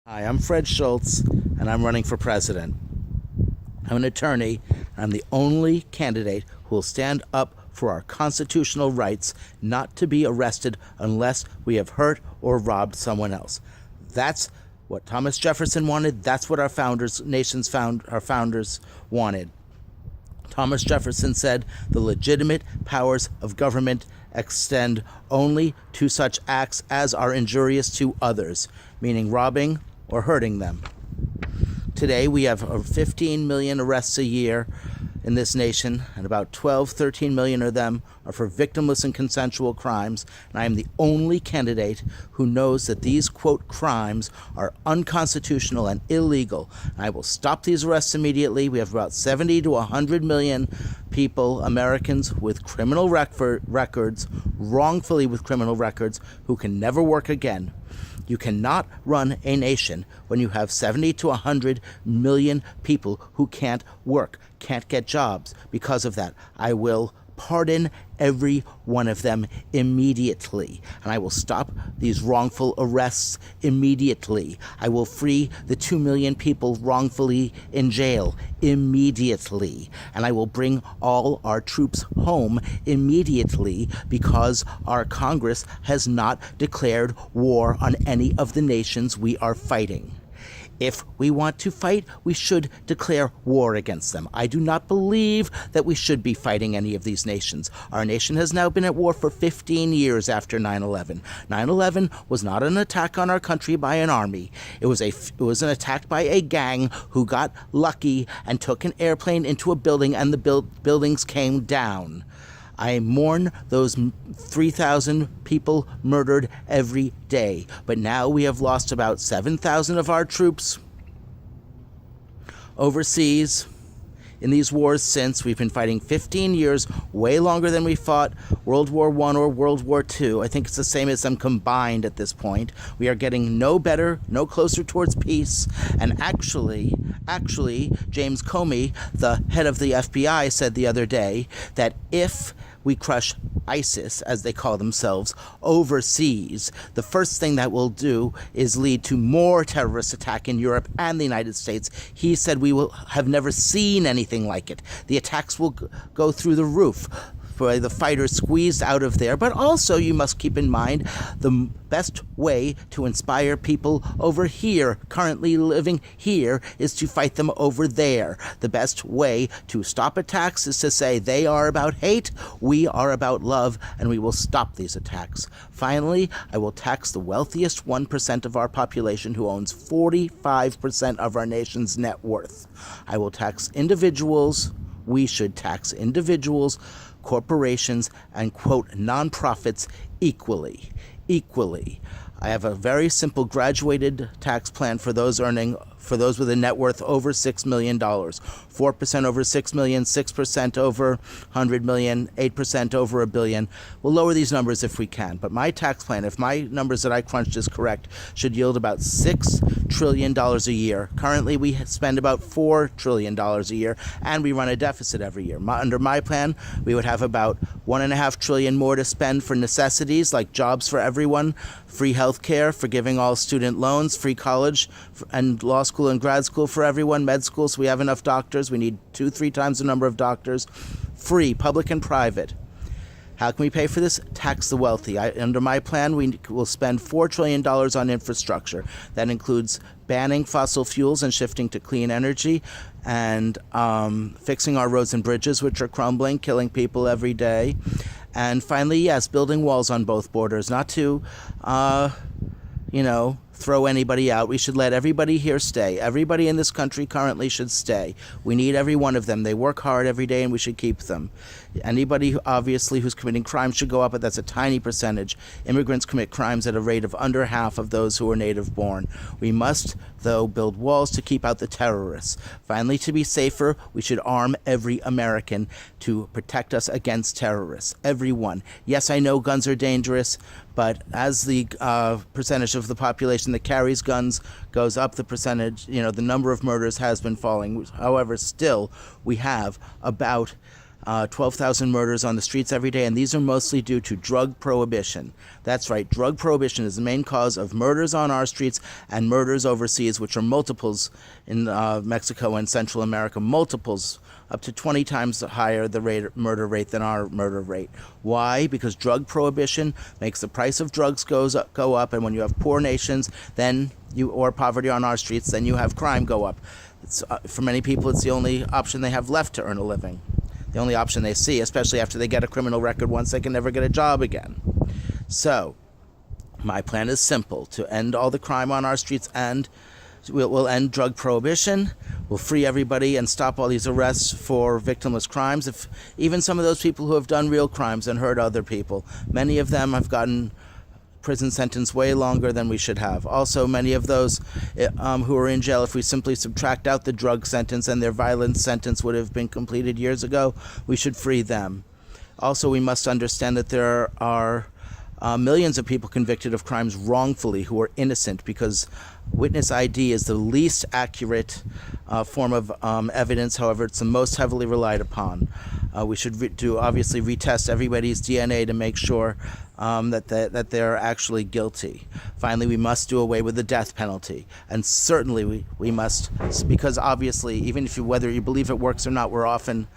Hi, I'm Fred Schultz, and I'm running for president. I'm an attorney, and I'm the only candidate who will stand up for our constitutional rights not to be arrested unless we have hurt or robbed someone else. That's what Thomas Jefferson wanted. That's what our founders wanted. Thomas Jefferson said the legitimate powers of government extend only to such acts as are injurious to others, meaning robbing or hurting them. Today we have 15 million arrests a year in this nation, and about 13 million of them are for victimless and consensual crimes, and I am the only candidate who knows that these, quote, crimes are unconstitutional and illegal. And I will stop these arrests immediately. We have about 70 to 100 million people, Americans, with criminal records, wrongfully with criminal records, who can never work again. You cannot run a nation when you have 70 to 100 million people who can't work, can't get jobs. Because of that, I will pardon every one of them immediately, and I will stop these wrongful arrests immediately. I will free the 2 million people wrongfully in jail immediately, and I will bring all our troops home immediately, because our Congress has not declared war on any of the nations we are fighting. If we want to fight, we should declare war against them. I do not believe that we should be fighting any of these nations. Our nation has now been at war for 15 years after 9/11. 9/11 was not an attack on our country by an army. It was an attack by a gang who got lucky and took an airplane into a building, and the buildings came down. I mourn those 3,000 people murdered every day. But now we have lost about 7,000 of our troops overseas in these wars since. We've been fighting 15 years, way longer than we fought World War I or World War II. I think it's the same as them combined at this point. We are getting no better, no closer towards peace. And actually, James Comey, the head of the FBI, said the other day that if we crush ISIS, as they call themselves, overseas, the first thing that will do is lead to more terrorist attack in Europe and the United States. He said we will have never seen anything like it. The attacks will go through the roof for the fighters squeezed out of there. But also you must keep in mind the best way to inspire people over here, currently living here, is to fight them over there. The best way to stop attacks is to say they are about hate, we are about love, and we will stop these attacks. Finally, I will tax the wealthiest 1% of our population who owns 45% of our nation's net worth. I will tax individuals. We should tax individuals, corporations, and, quote, nonprofits equally. I have a very simple graduated tax plan for those with a net worth over $6 million. 4% over $6 million, 6% over $100 million, 8% over $1 billion. We'll lower these numbers if we can. But my tax plan, if my numbers that I crunched is correct, should yield about $6 trillion a year. Currently, we spend about $4 trillion a year, and we run a deficit every year. Under my plan, we would have about $1.5 trillion more to spend for necessities like jobs for everyone, free health care, forgiving all student loans, free college and law school and grad school for everyone, med school so we have enough doctors. We need 2-3 times the number of doctors. Free, public and private. How can we pay for this? Tax the wealthy. Under my plan, we will spend $4 trillion on infrastructure. That includes banning fossil fuels and shifting to clean energy, and fixing our roads and bridges, which are crumbling, killing people every day. And finally, yes, building walls on both borders, not to, throw anybody out. We should let everybody here stay. Everybody in this country currently should stay. We need every one of them. They work hard every day, and we should keep them. Anybody, obviously, who's committing crimes should go up, but that's a tiny percentage. Immigrants commit crimes at a rate of under half of those who are native-born. We must, though, build walls to keep out the terrorists. Finally, to be safer, we should arm every American to protect us against terrorists. Everyone. Yes, I know guns are dangerous, but as the percentage of the population that carries guns goes up, the percentage, the number of murders has been falling. However, still, we have about 12,000 murders on the streets every day, and these are mostly due to drug prohibition. That's right, drug prohibition is the main cause of murders on our streets and murders overseas, which are multiples in Mexico and Central America, multiples up to 20 times higher the murder rate than our murder rate. Why? Because drug prohibition makes the price of drugs go up, and when you have poor nations, or poverty on our streets, then you have crime go up. For many people, it's the only option they have left to earn a living. The only option they see, especially after they get a criminal record once, they can never get a job again. So, my plan is simple: to end all the crime on our streets, and we'll end drug prohibition. We'll free everybody and stop all these arrests for victimless crimes. If even some of those people who have done real crimes and hurt other people, many of them have gotten prison sentence way longer than we should have. Also, many of those who are in jail, if we simply subtract out the drug sentence and their violent sentence would have been completed years ago, we should free them. Also, we must understand that there are millions of people convicted of crimes wrongfully who are innocent, because witness ID is the least accurate form of evidence. However, it's the most heavily relied upon. We should obviously retest everybody's DNA to make sure that they're actually guilty. Finally, we must do away with the death penalty, and certainly we must, because obviously, even if whether you believe it works or not, we're often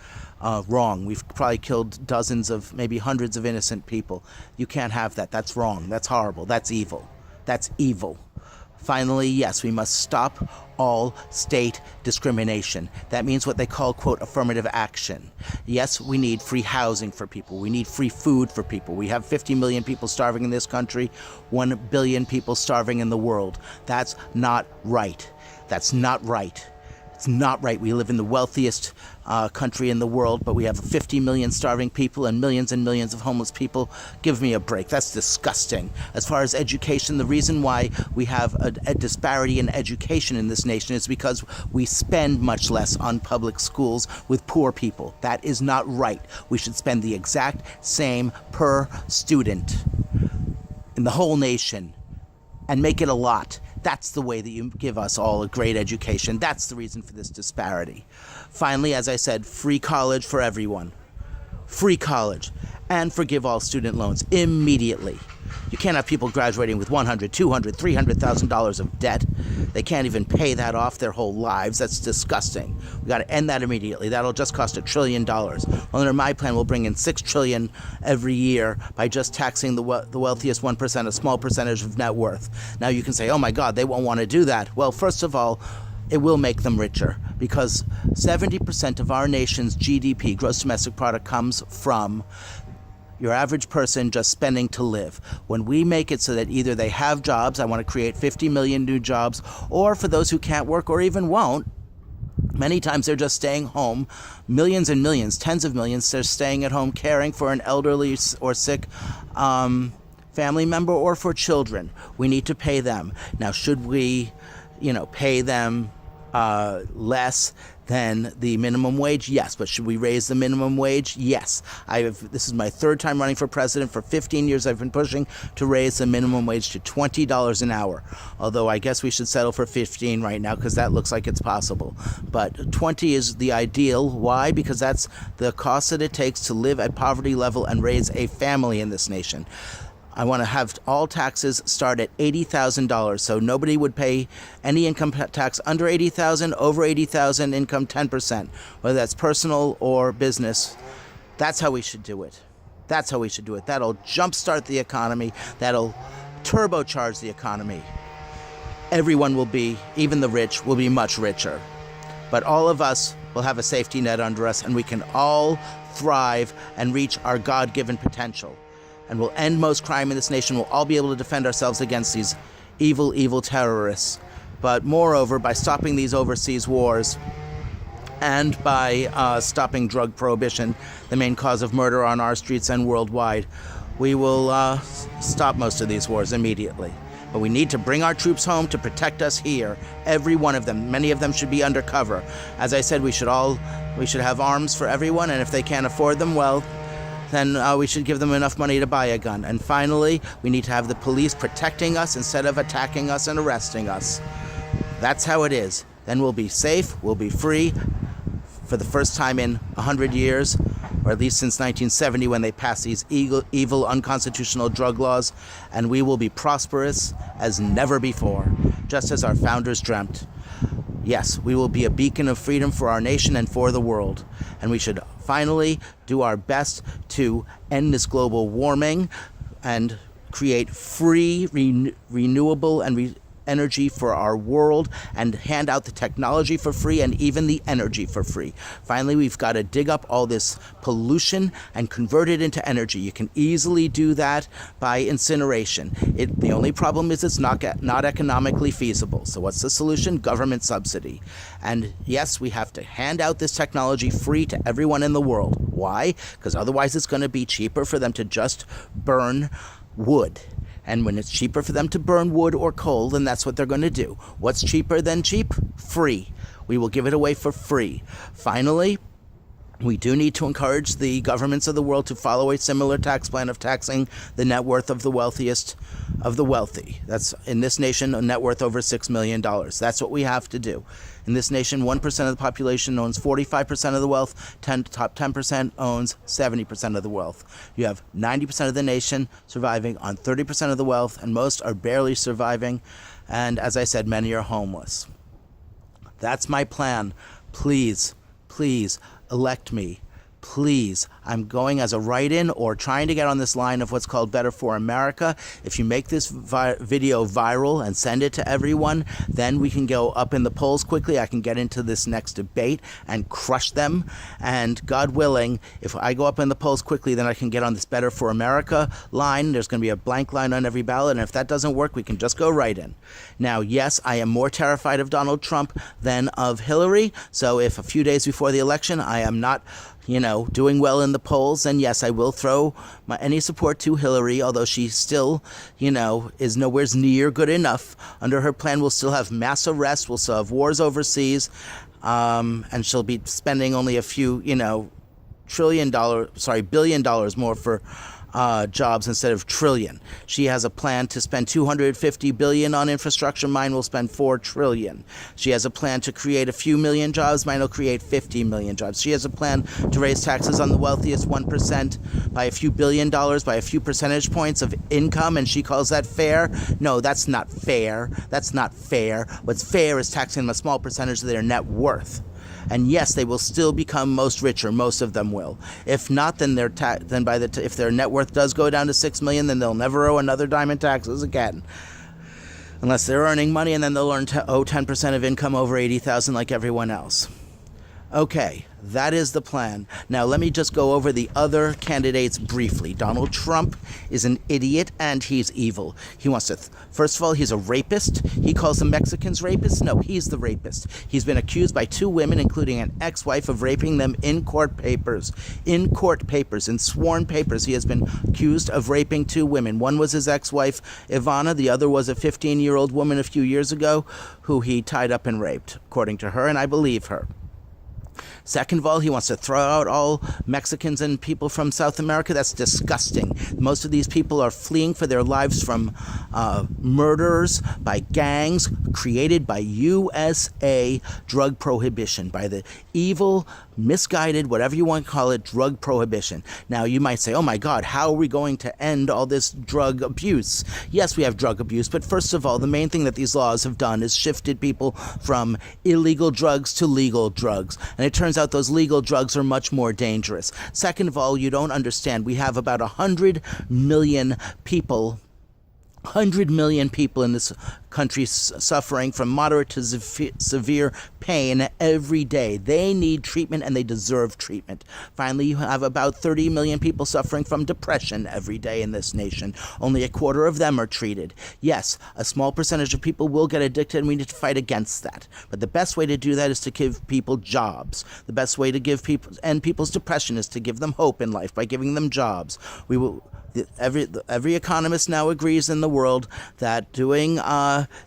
wrong. We've probably killed dozens of, maybe hundreds of innocent people. You can't have that. That's wrong. That's horrible. That's evil. That's evil. Finally, yes, we must stop all state discrimination. That means what they call, quote, affirmative action. Yes, we need free housing for people. We need free food for people. We have 50 million people starving in this country, 1 billion people starving in the world. That's not right. That's not right. It's not right. We live in the wealthiest country in the world, but we have 50 million starving people and millions of homeless people. Give me a break. That's disgusting. As far as education, the reason why we have a disparity in education in this nation is because we spend much less on public schools with poor people. That is not right. We should spend the exact same per student in the whole nation and make it a lot. That's the way that you give us all a great education. That's the reason for this disparity. Finally, as I said, free college for everyone. Free college. And forgive all student loans immediately. You can't have people graduating with $100,000, $200,000, $300,000 of debt. They can't even pay that off their whole lives. That's disgusting. We got to end that immediately. That'll just cost $1 trillion. Well, under my plan, we'll bring in $6 trillion every year by just taxing the wealthiest 1%, a small percentage of net worth. Now you can say, oh my God, they won't want to do that. Well, first of all, it will make them richer, because 70% of our nation's GDP, gross domestic product, comes from your average person just spending to live. When we make it so that either they have jobs, I want to create 50 million new jobs, or for those who can't work or even won't, many times they're just staying home. Millions and millions, tens of millions, they're staying at home caring for an elderly or sick family member or for children. We need to pay them. Now, should we, pay them less than the minimum wage? Yes. But should we raise the minimum wage? Yes. This is my third time running for president. For 15 years, I've been pushing to raise the minimum wage to $20 an hour. Although I guess we should settle for 15 right now, because that looks like it's possible. But 20 is the ideal. Why? Because that's the cost that it takes to live at poverty level and raise a family in this nation. I want to have all taxes start at $80,000, so nobody would pay any income tax under $80,000, over $80,000, income 10%, whether that's personal or business. That's how we should do it. That's how we should do it. That'll jumpstart the economy. That'll turbocharge the economy. Everyone will be, even the rich, will be much richer. But all of us will have a safety net under us, and we can all thrive and reach our God-given potential. And we'll end most crime in this nation. We'll all be able to defend ourselves against these evil, evil terrorists. But moreover, by stopping these overseas wars and by stopping drug prohibition, the main cause of murder on our streets and worldwide, we will stop most of these wars immediately. But we need to bring our troops home to protect us here. Every one of them. Many of them should be undercover. As I said, we should have arms for everyone, and if they can't afford them, well, then we should give them enough money to buy a gun. And finally, we need to have the police protecting us instead of attacking us and arresting us. That's how it is. Then we'll be safe, we'll be free for the first time in 100 years. or at least since 1970 when they passed these evil unconstitutional drug laws, and we will be prosperous as never before, just as our founders dreamt. Yes, we will be a beacon of freedom for our nation and for the world, and we should finally do our best to end this global warming and create free, renewable, and energy for our world, and hand out the technology for free and even the energy for free. Finally, we've got to dig up all this pollution and convert it into energy. You can easily do that by incineration. The only problem is it's not economically feasible. So what's the solution? Government subsidy. And yes, we have to hand out this technology free to everyone in the world. Why? Because otherwise it's going to be cheaper for them to just burn wood. And when it's cheaper for them to burn wood or coal, then that's what they're going to do. What's cheaper than cheap? Free. We will give it away for free. Finally, we do need to encourage the governments of the world to follow a similar tax plan of taxing the net worth of the wealthiest of the wealthy. That's, in this nation, a net worth over $6 million. That's what we have to do. In this nation, 1% of the population owns 45% of the wealth, top 10% owns 70% of the wealth. You have 90% of the nation surviving on 30% of the wealth, and most are barely surviving, and as I said, many are homeless. That's my plan. Please, please, elect me. Please, I'm going as a write-in or trying to get on this line of what's called Better for America. If you make this video viral and send it to everyone, then we can go up in the polls quickly. I can get into this next debate and crush them. And God willing, if I go up in the polls quickly, then I can get on this Better for America line. There's going to be a blank line on every ballot. And if that doesn't work, we can just go write-in. Now, yes, I am more terrified of Donald Trump than of Hillary. So if a few days before the election, I am not doing well in the polls, and yes, I will throw any support to Hillary, although she still, is nowhere near good enough. Under her plan, we'll still have mass arrests, we'll still have wars overseas, and she'll be spending only a few, billion dollars more for jobs instead of trillion. She has a plan to spend $250 billion on infrastructure. Mine will spend $4 trillion. She has a plan to create a few million jobs. Mine will create 50 million jobs. She has a plan to raise taxes on the wealthiest 1% by a few billion dollars, by a few percentage points of income, and she calls that fair? No, that's not fair. That's not fair. What's fair is taxing them a small percentage of their net worth. And yes, they will still become most richer. Most of them will. If not, then if their net worth does go down to $6 million, then they'll never owe another dime in taxes again, unless they're earning money, and then they'll owe 10% of income over $80,000 like everyone else. Okay, that is the plan. Now let me just go over the other candidates briefly. Donald Trump is an idiot and he's evil. He wants to, first of all, he's a rapist. He calls the Mexicans rapists. No, he's the rapist. He's been accused by 2 women, including an ex-wife, of raping them in court papers. In court papers, in sworn papers, he has been accused of raping 2 women. One was his ex-wife, Ivana. The other was a 15-year-old woman a few years ago who he tied up and raped, according to her, and I believe her. Second of all, he wants to throw out all Mexicans and people from South America. That's disgusting. Most of these people are fleeing for their lives from murders by gangs created by USA drug prohibition, by the evil, misguided, whatever you want to call it, drug prohibition. Now, you might say, oh my God, how are we going to end all this drug abuse? Yes, we have drug abuse, but first of all, the main thing that these laws have done is shifted people from illegal drugs to legal drugs. And it turns out those legal drugs are much more dangerous. Second of all, you don't understand. We have about 100 million people in this country suffering from moderate to severe pain every day. They need treatment and they deserve treatment. Finally, you have about 30 million people suffering from depression every day in this nation. Only a quarter of them are treated. Yes, a small percentage of people will get addicted, and we need to fight against that. But the best way to do that is to give people jobs. The best way to end people's depression is to give them hope in life by giving them jobs. Every economist now agrees in the world that doing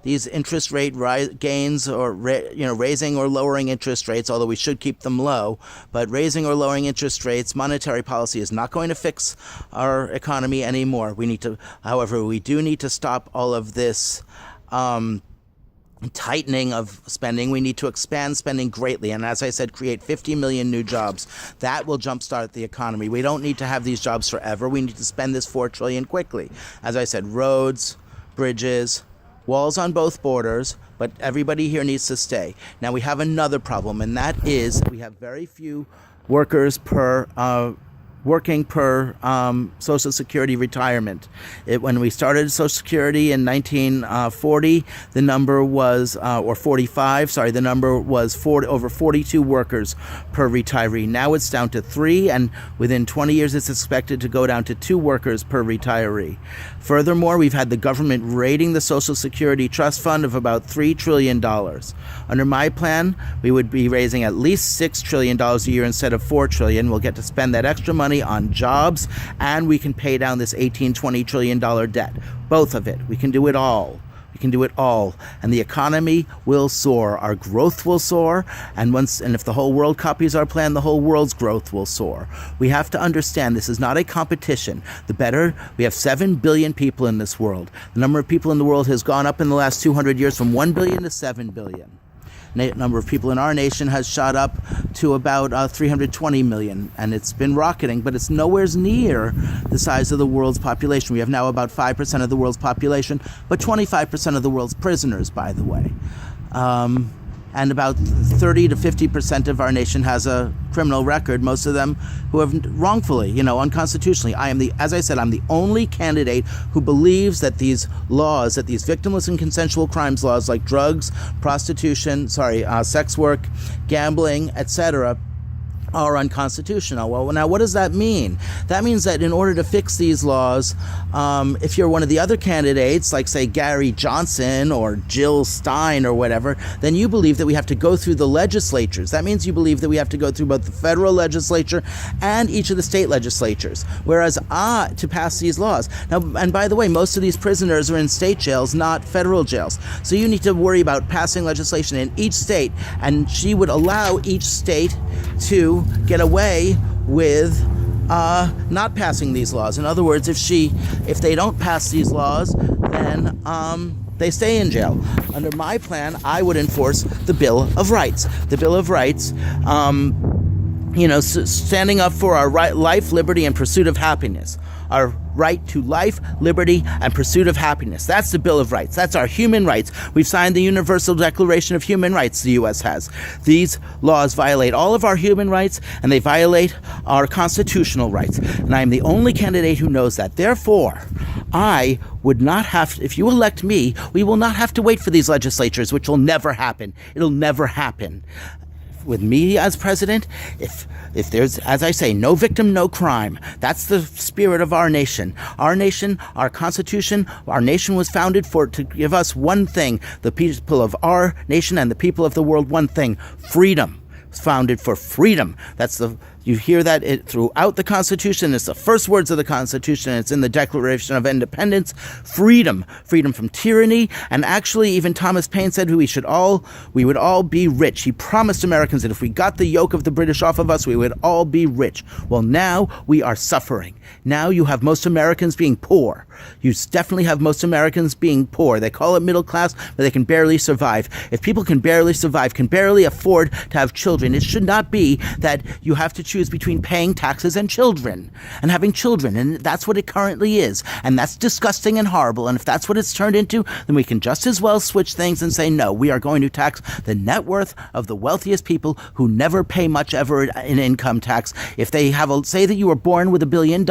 these interest rate gains, or raising or lowering interest rates, although we should keep them low, but raising or lowering interest rates, monetary policy is not going to fix our economy anymore. However, we do need to stop all of this tightening of spending. We need to expand spending greatly, and as I said, create 50 million new jobs. That will jumpstart the economy. We don't need to have these jobs forever. We need to spend this $4 trillion quickly. As I said, roads, bridges, walls on both borders, but everybody here needs to stay. Now we have another problem, and that is we have very few workers working per Social Security retirement. When we started Social Security in 1940, the number was, or 45, sorry, the number was over 42 workers per retiree. Now it's down to 3, and within 20 years it's expected to go down to 2 workers per retiree. Furthermore, we've had the government raiding the Social Security Trust Fund of about $3 trillion. Under my plan, we would be raising at least $6 trillion a year instead of $4 trillion. We'll get to spend that extra money on jobs, and we can pay down this $18-20 trillion debt. Both of it. We can do it all. We can do it all. And the economy will soar. Our growth will soar. And if the whole world copies our plan, the whole world's growth will soar. We have to understand this is not a competition. We have 7 billion people in this world. The number of people in the world has gone up in the last 200 years from 1 billion to 7 billion. Number of people in our nation has shot up to about 320 million, and it's been rocketing, but it's nowhere near the size of the world's population. We have now about 5% of the world's population, but 25% of the world's prisoners, by the way. And about 30 to 50% of our nation has a criminal record, most of them who have wrongfully, unconstitutionally. As I said, I'm the only candidate who believes that these laws, that these victimless and consensual crimes laws like drugs, prostitution, sex work, gambling, etc., are unconstitutional. Well, now what does that mean? That means that in order to fix these laws, if you're one of the other candidates, like say Gary Johnson or Jill Stein or whatever, then you believe that we have to go through the legislatures. That means you believe that we have to go through both the federal legislature and each of the state legislatures, whereas to pass these laws. Now, and by the way, most of these prisoners are in state jails, not federal jails. So you need to worry about passing legislation in each state, and she would allow each state to get away with not passing these laws. In other words, if they don't pass these laws, then they stay in jail. Under my plan, I would enforce the Bill of Rights. The Bill of Rights, standing up for our life, liberty, and pursuit of happiness. Our right to life, liberty, and pursuit of happiness. That's the Bill of Rights. That's our human rights. We've signed the Universal Declaration of Human Rights, the U.S. has. These laws violate all of our human rights, and they violate our constitutional rights. And I am the only candidate who knows that. Therefore, I would not have, if you elect me, we will not have to wait for these legislatures, which will never happen. It'll never happen. With me as president, if there's, as I say, no victim, no crime, that's the spirit of our nation. Our nation, our Constitution, our nation was founded to give us one thing, the people of our nation and the people of the world, one thing, freedom. It's founded for freedom. You hear that throughout the Constitution. It's the first words of the Constitution. It's in the Declaration of Independence. Freedom. Freedom from tyranny. And actually, even Thomas Paine said we would all be rich. He promised Americans that if we got the yoke of the British off of us, we would all be rich. Well, now we are suffering. Now you have most Americans being poor. You definitely have most Americans being poor. They call it middle class, but they can barely survive. If people can barely survive, can barely afford to have children, it should not be that you have to choose between paying taxes and children and having children, and that's what it currently is, and that's disgusting and horrible. And if that's what it's turned into, then we can just as well switch things and say, no, we are going to tax the net worth of the wealthiest people who never pay much ever in income tax. If they say that you were born with $1 billion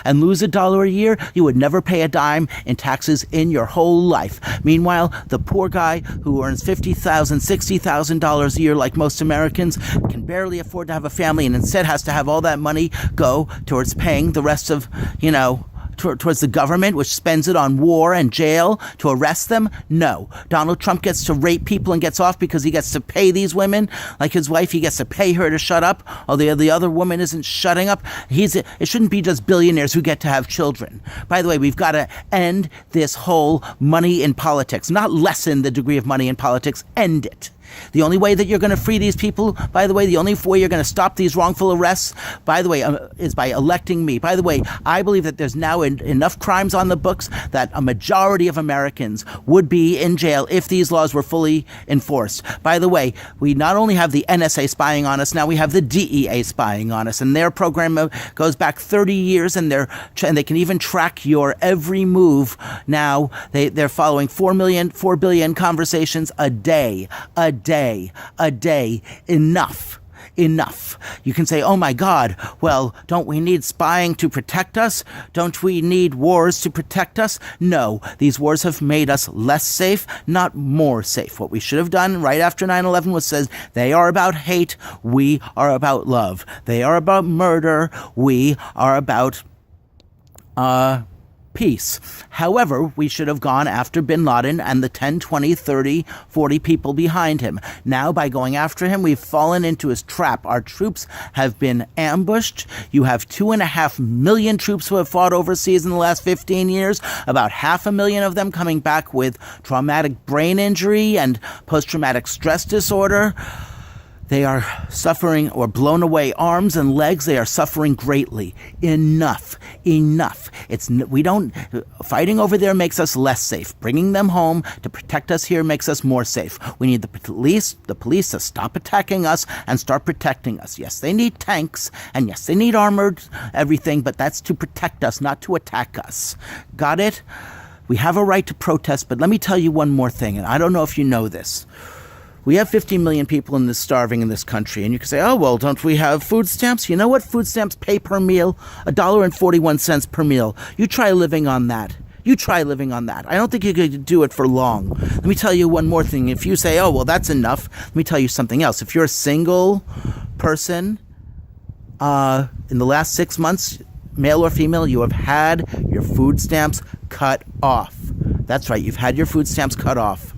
and lose $1 a year, you would never pay a dime in taxes in your whole life. Meanwhile, the poor guy who earns $50,000, $60,000 a year, like most Americans, can barely afford to have a family, and instead has to have all that money go towards paying the rest of, towards the government, which spends it on war and jail to arrest them. No. Donald Trump gets to rape people and gets off because he gets to pay these women, like his wife, he gets to pay her to shut up, although the other woman isn't shutting up. It shouldn't be just billionaires who get to have children. By the way, we've got to end this whole money in politics, not lessen the degree of money in politics, end it. The only way that you're going to free these people, by the way, the only way you're going to stop these wrongful arrests, by the way, is by electing me. By the way, I believe that there's now enough crimes on the books that a majority of Americans would be in jail if these laws were fully enforced. By the way, we not only have the NSA spying on us, now we have the DEA spying on us, and their program goes back 30 years, and they can even track your every move. Now they're following 4 billion conversations a day. Enough. You can say, oh my God, well, don't we need spying to protect us? Don't we need wars to protect us? No, these wars have made us less safe, not more safe. What we should have done right after 9/11 was said, they are about hate, we are about love. They are about murder, we are about peace. However, we should have gone after bin Laden and the 10, 20, 30, 40 people behind him. Now, by going after him, we've fallen into his trap. Our troops have been ambushed. You have 2.5 million troops who have fought overseas in the last 15 years, about 500,000 of them coming back with traumatic brain injury and post-traumatic stress disorder. They are suffering, or blown away arms and legs. They are suffering greatly. Enough. Fighting over there makes us less safe. Bringing them home to protect us here makes us more safe. We need the police to stop attacking us and start protecting us. Yes, they need tanks, and yes, they need armored everything, but that's to protect us, not to attack us. Got it? We have a right to protest, but let me tell you one more thing, and I don't know if you know this. We have 15 million people starving in this country, and you can say, oh, well, don't we have food stamps? You know what food stamps pay per meal? $1.41 per meal. You try living on that. I don't think you could do it for long. Let me tell you one more thing. If you say, oh, well, that's enough, let me tell you something else. If you're a single person, in the last 6 months, male or female, you have had your food stamps cut off. That's right, you've had your food stamps cut off.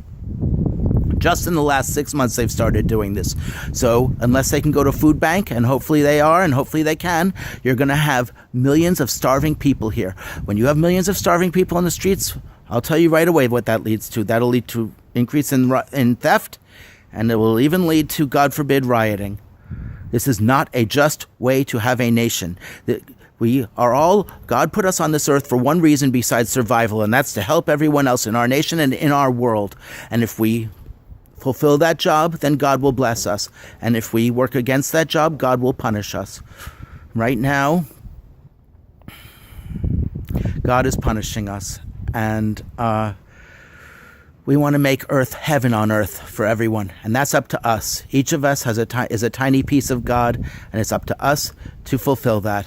Just in the last 6 months, they've started doing this. So unless they can go to food bank, and hopefully they are, and hopefully they can, you're going to have millions of starving people here. When you have millions of starving people on the streets, I'll tell you right away what that leads to. That'll lead to increase in theft, and it will even lead to, God forbid, rioting. This is not a just way to have a nation. We are all, God put us on this earth for one reason besides survival, and that's to help everyone else in our nation and in our world. And if we fulfill that job, then God will bless us. And if we work against that job, God will punish us. Right now, God is punishing us. And we want to make earth heaven on earth for everyone. And that's up to us. Each of us is a tiny piece of God, and it's up to us to fulfill that.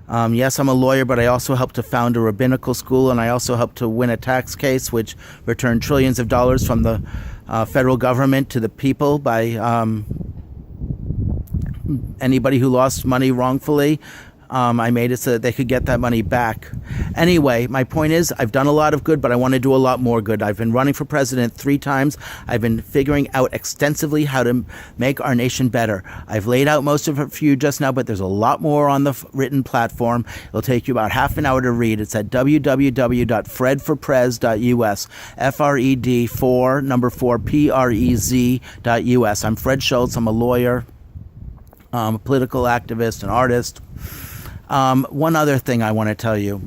Yes, I'm a lawyer, but I also helped to found a rabbinical school, and I also helped to win a tax case which returned trillions of dollars from the federal government to the people by anybody who lost money wrongfully. I made it so that they could get that money back. Anyway, my point is, I've done a lot of good, but I want to do a lot more good. I've been running for president 3 times. I've been figuring out extensively how to make our nation better. I've laid out most of it for you just now, but there's a lot more on the written platform. It'll take you about half an hour to read. It's at www.Fred4Prez.us. FRED4Prez.us. I'm Fred Schultz. I'm a lawyer, a political activist, an artist. One other thing I want to tell you.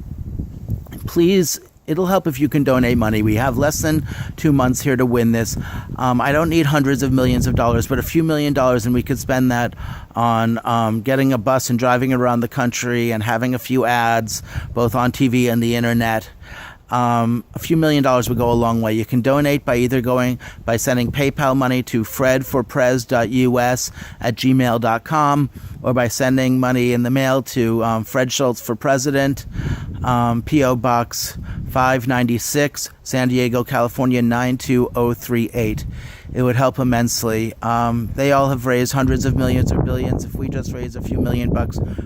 Please, it'll help if you can donate money. We have less than 2 months here to win this. I don't need hundreds of millions of dollars, but a few $1 million, and we could spend that on getting a bus and driving around the country and having a few ads, both on TV and the internet. A few $1 million would go a long way. You can donate by by sending PayPal money to Fred4Prez.us@gmail.com, or by sending money in the mail to Fred Schultz for President, P.O. Box 596, San Diego, California 92038. It would help immensely. They all have raised hundreds of millions or billions. If we just raise a few $1 million,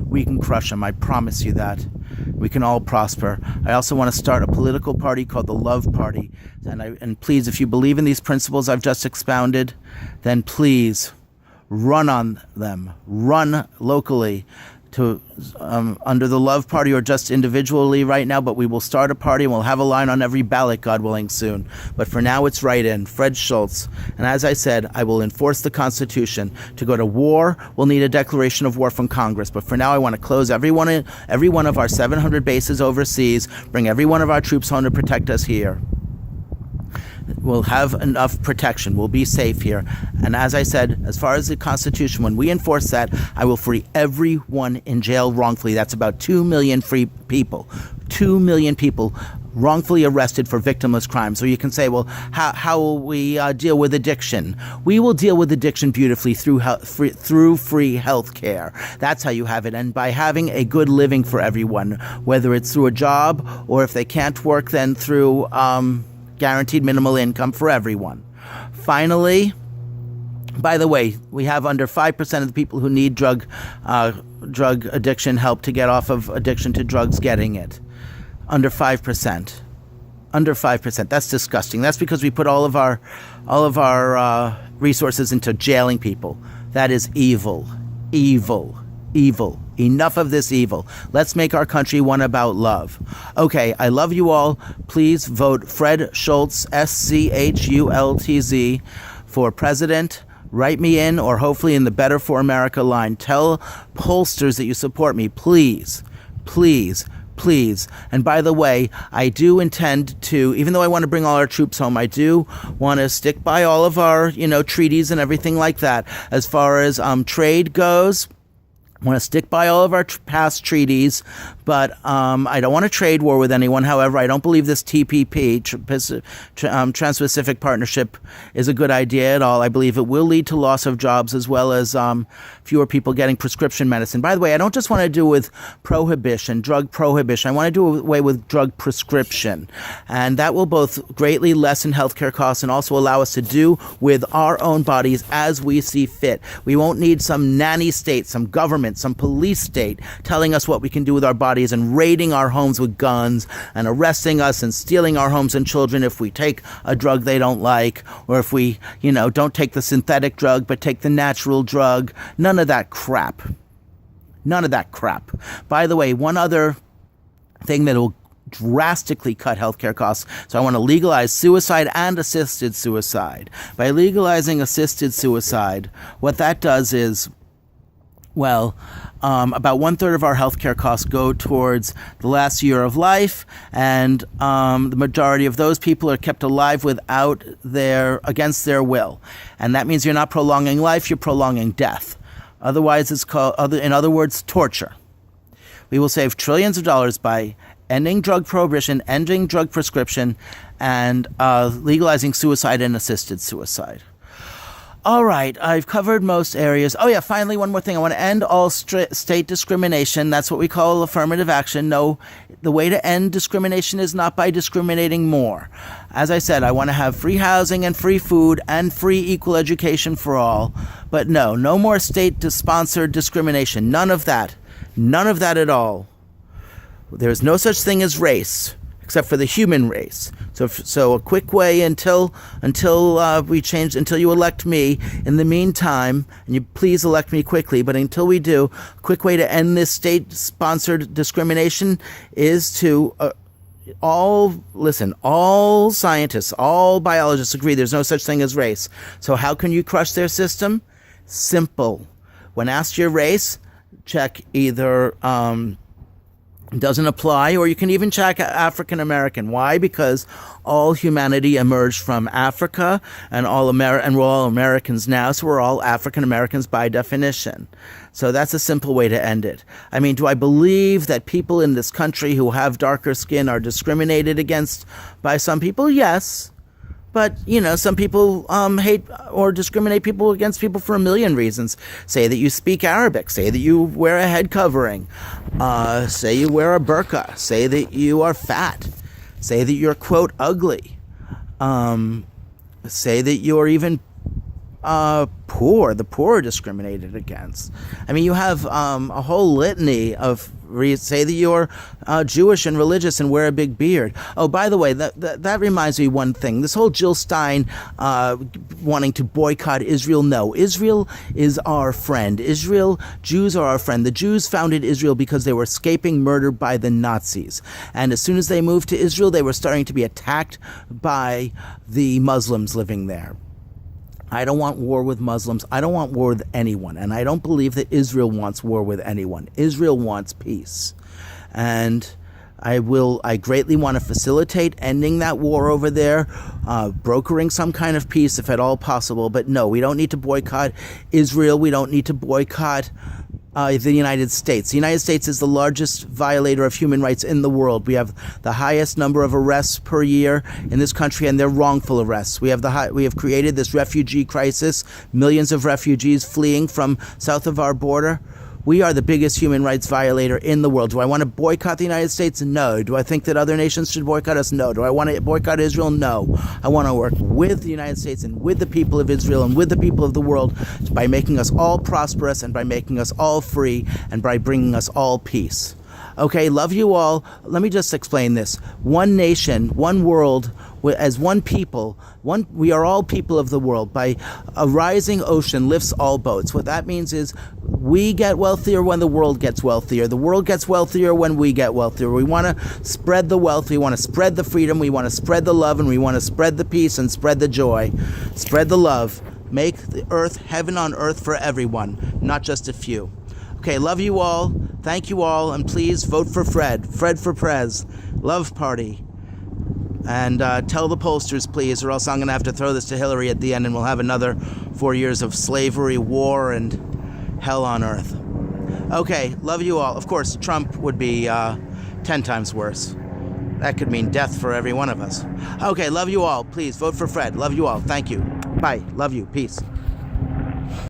we can crush them. I promise you that. We can all prosper. I also want to start a political party called the Love Party. And please, if you believe in these principles I've just expounded, then please run on them. Run locally. to under the Love Party or just individually right now, but we will start a party and we'll have a line on every ballot, God willing, soon. But for now, it's write-in, Fred Schultz. And as I said, I will enforce the Constitution. To go to war, we'll need a declaration of war from Congress. But for now, I want to close every one of our 700 bases overseas, bring every one of our troops home to protect us here. We'll have enough protection. We'll be safe here. And as I said, as far as the Constitution, when we enforce that, I will free everyone in jail wrongfully. That's about 2 million free people. 2 million people wrongfully arrested for victimless crime. So you can say, well, how will we deal with addiction? We will deal with addiction beautifully through free health care. That's how you have it. And by having a good living for everyone, whether it's through a job or if they can't work, then through guaranteed minimal income for everyone. Finally, by the way, we have under 5% of the people who need drug addiction help to get off of addiction to drugs getting it. Under 5%. Under 5%. That's disgusting. That's because we put all of our resources into jailing people. That is evil. Evil. Evil. Enough of this evil. Let's make our country one about love. Okay, I love you all. Please vote Fred Schultz, SCHULTZ, for president. Write me in, or hopefully in the Better for America line. Tell pollsters that you support me. Please, please, please. And by the way, I do intend to, even though I want to bring all our troops home, I do want to stick by all of our, treaties and everything like that. As far as trade goes, I want to stick by all of our past treaties, but I don't want a trade war with anyone. However, I don't believe this TPP, Trans-Pacific Partnership, is a good idea at all. I believe it will lead to loss of jobs as well as fewer people getting prescription medicine. By the way, I don't just want to do with prohibition, drug prohibition. I want to do away with drug prescription. And that will both greatly lessen healthcare costs and also allow us to do with our own bodies as we see fit. We won't need some nanny state, some government, some police state telling us what we can do with our bodies and raiding our homes with guns and arresting us and stealing our homes and children if we take a drug they don't like, or if we, don't take the synthetic drug but take the natural drug. None of that crap. None of that crap. By the way, one other thing that will drastically cut healthcare costs. So I want to legalize suicide and assisted suicide. By legalizing assisted suicide, what that does is, well, about 1/3 of our healthcare costs go towards the last year of life, and the majority of those people are kept alive against their will. And that means you're not prolonging life, you're prolonging death. Otherwise, it's called, in other words, torture. We will save trillions of dollars by ending drug prohibition, ending drug prescription, and legalizing suicide and assisted suicide. All right, I've covered most areas. Oh yeah, finally, one more thing. I want to end all state discrimination. That's what we call affirmative action. No, the way to end discrimination is not by discriminating more. As I said, I want to have free housing and free food and free equal education for all. But no more state-sponsored discrimination. None of that. None of that at all. There's no such thing as race, except for the human race. So a quick way until you elect me. In the meantime, and you please elect me quickly, but until we do, a quick way to end this state-sponsored discrimination is to all scientists, all biologists agree there's no such thing as race. So how can you crush their system? Simple. When asked your race, check either doesn't apply, or you can even check African American. Why? Because all humanity emerged from Africa, and we're all Americans now, so we're all African Americans by definition. So that's a simple way to end it. I mean, do I believe that people in this country who have darker skin are discriminated against by some people? Yes. But, some people hate or discriminate people against people for a million reasons. Say that you speak Arabic. Say that you wear a head covering. Say you wear a burqa. Say that you are fat. Say that you're, quote, ugly. Say that you're even poor. The poor are discriminated against. I mean, you have a whole litany of say that you're Jewish and religious and wear a big beard. Oh, by the way, that reminds me of one thing. This whole Jill Stein wanting to boycott Israel. No, Israel is our friend. Jews are our friend. The Jews founded Israel because they were escaping murder by the Nazis. And as soon as they moved to Israel, they were starting to be attacked by the Muslims living there. I don't want war with Muslims. I don't want war with anyone. And I don't believe that Israel wants war with anyone. Israel wants peace. And I greatly want to facilitate ending that war over there, brokering some kind of peace if at all possible. But no, we don't need to boycott Israel. We don't need to boycott the United States. The United States is the largest violator of human rights in the world. We have the highest number of arrests per year in this country, and they're wrongful arrests. We have created this refugee crisis, millions of refugees fleeing from south of our border. We are the biggest human rights violator in the world. Do I want to boycott the United States? No. Do I think that other nations should boycott us? No. Do I want to boycott Israel? No. I want to work with the United States and with the people of Israel and with the people of the world by making us all prosperous and by making us all free and by bringing us all peace. Okay, love you all. Let me just explain this. One nation, one world, as one people, we are all people of the world. By a rising ocean lifts all boats. What that means is we get wealthier when the world gets wealthier. The world gets wealthier when we get wealthier. We want to spread the wealth. We want to spread the freedom. We want to spread the love, and we want to spread the peace and spread the joy. Spread the love. Make the earth heaven on earth for everyone, not just a few. Okay, love you all. Thank you all. And please vote for Fred. Fred4Prez. Love Party. And tell the pollsters, please, or else I'm going to have to throw this to Hillary at the end and we'll have another 4 years of slavery, war, and hell on earth. Okay, love you all. Of course, Trump would be 10 times worse. That could mean death for every one of us. Okay, love you all. Please vote for Fred. Love you all. Thank you. Bye. Love you. Peace.